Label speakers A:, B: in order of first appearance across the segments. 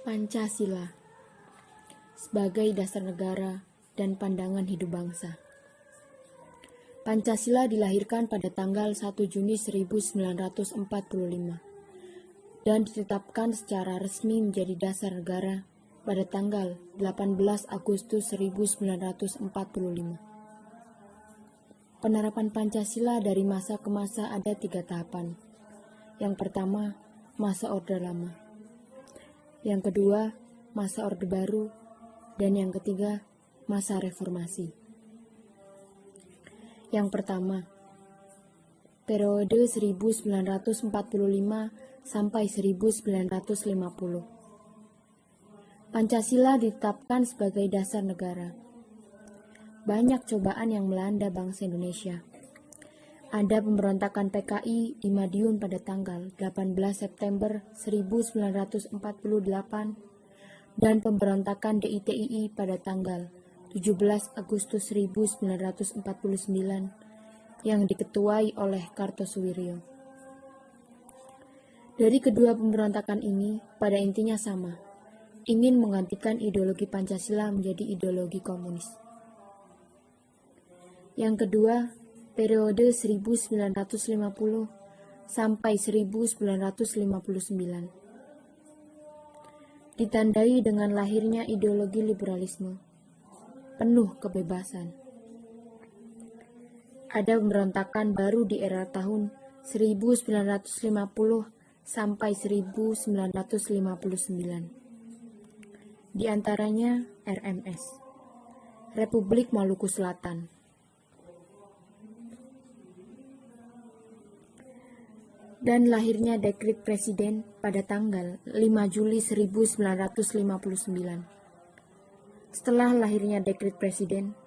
A: Pancasila sebagai dasar negara dan pandangan hidup bangsa. Pancasila dilahirkan pada tanggal 1 Juni 1945 dan ditetapkan secara resmi menjadi dasar negara pada tanggal 18 Agustus 1945. Penerapan Pancasila dari masa ke masa ada 3 tahapan. Yang pertama, masa Orde Lama. Yang kedua, masa Orde Baru. Dan yang ketiga, masa reformasi. Yang pertama, periode 1945 sampai 1950. Pancasila ditetapkan sebagai dasar negara. Banyak cobaan yang melanda bangsa Indonesia. Ada pemberontakan PKI di Madiun pada tanggal 18 September 1948 dan pemberontakan DITII pada tanggal 17 Agustus 1949 yang diketuai oleh Kartosuwiryo. Dari kedua pemberontakan ini pada intinya sama, ingin menggantikan ideologi Pancasila menjadi ideologi komunis. Yang kedua, periode 1950 sampai 1959. Ditandai dengan lahirnya ideologi liberalisme, penuh kebebasan. Ada pemberontakan baru di era tahun 1950 sampai 1959. Di antaranya RMS, Republik Maluku Selatan. Dan lahirnya dekret presiden pada tanggal 5 Juli 1959. Setelah lahirnya dekret presiden,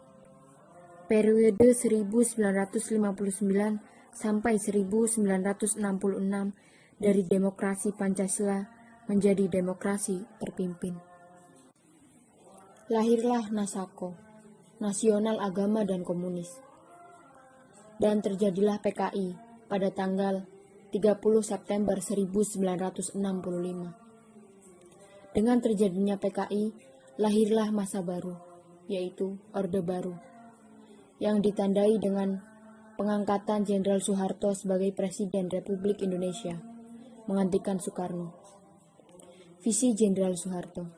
A: periode 1959 sampai 1966 dari demokrasi Pancasila menjadi demokrasi terpimpin. Lahirlah NASAKO, Nasional Agama dan Komunis. Dan terjadilah PKI pada tanggal 30 September 1965. Dengan terjadinya PKI, lahirlah masa baru, yaitu Orde Baru, yang ditandai dengan pengangkatan Jenderal Soeharto sebagai Presiden Republik Indonesia, menggantikan Soekarno. Visi Jenderal Soeharto,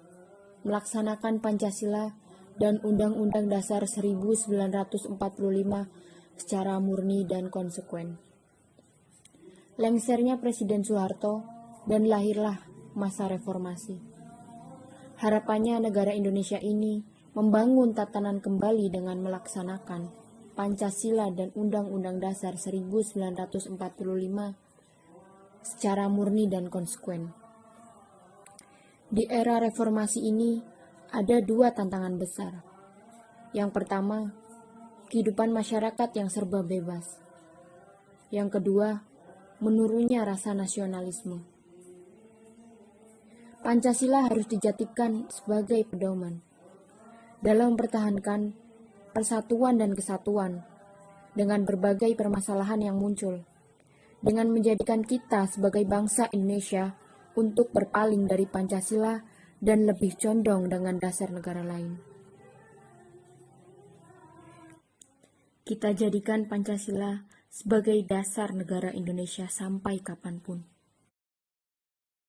A: melaksanakan Pancasila dan Undang-Undang Dasar 1945 secara murni dan konsekuen. Lengsernya Presiden Soeharto dan lahirlah masa reformasi. Harapannya negara Indonesia ini membangun tatanan kembali dengan melaksanakan Pancasila dan Undang-Undang Dasar 1945 secara murni dan konsekuen. Di era reformasi ini ada 2 tantangan besar. Yang pertama, kehidupan masyarakat yang serba bebas. Yang kedua, menurunnya rasa nasionalisme. Pancasila harus dijadikan sebagai pedoman dalam mempertahankan persatuan dan kesatuan dengan berbagai permasalahan yang muncul, dengan menjadikan kita sebagai bangsa Indonesia untuk berpaling dari Pancasila dan lebih condong dengan dasar negara lain. Kita jadikan Pancasila sebagai dasar negara Indonesia sampai kapanpun.